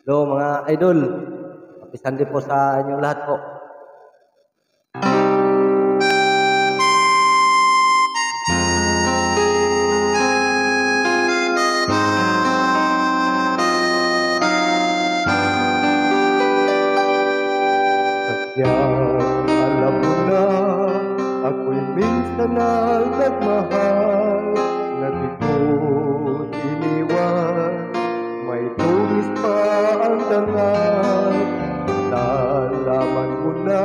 Hello mga idol, happy Sunday po sa inyong lahat po. Sadyang alam mo na, ako'y minsan na nagmahal, na di ko iniwan. May tumis pa ang dangal, nalaman mo na,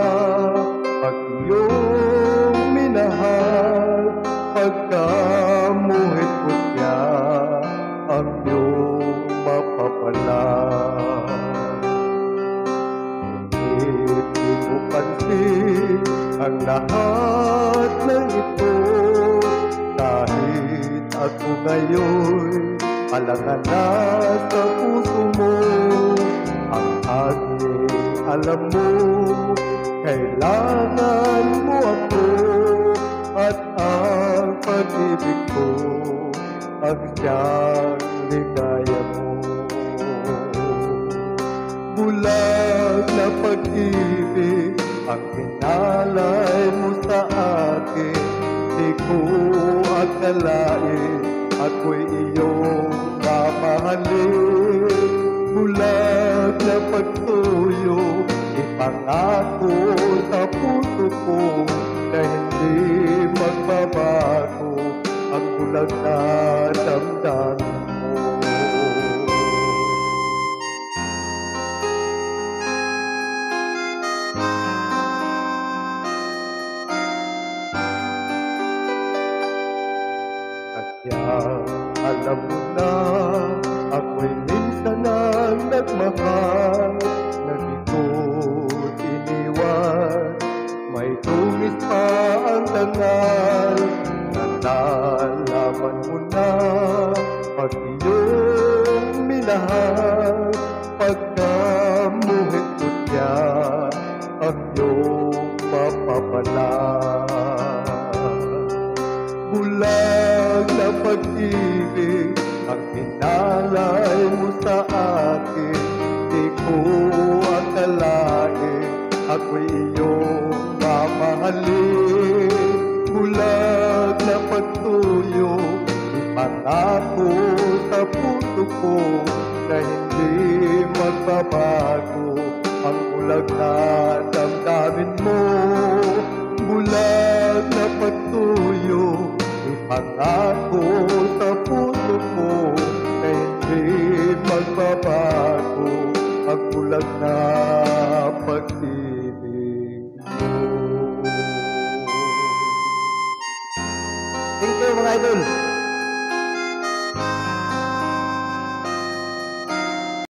pag iyong minahal, pagkamuhit ko siya, ang iyong mapapala. Hindi mo pansin ang lahat ng ito, kahit ako ngayon alangan na sa puso mo. Ang aking alam mo, kailangan mo ako, at ang pag-ibig ko ang siyang ligaya mo. Bulag na pag-ibig ang hinalay mo sa akin, di ko akalain ako'y iyong mamahalin. Bulag na pagtuyo, ipangako sa puso ko, na hindi magbabago ang bulag na damdamin mo. Sadyang alam mo na, ako'y minsan ang nagmahal, na di ko iniwan. May tumis pa ang dangal, nalaman mo na, pag iyong minahal, pagkamuhit ko siya, ang iyong mapapala. Bulag na pag-ibig ang hinalay mo sa akin, di ko akalain ako'y iyong mamahalin. Bulag na pagtuyo, ipangako sa puso ko, na hindi magbabago ang bulag na damdamin mo. Bulag na pagtuyo, ipangako sa puso ko, na hindi magbabago ang bulag na pag-ibig mo. Thank you mga idol.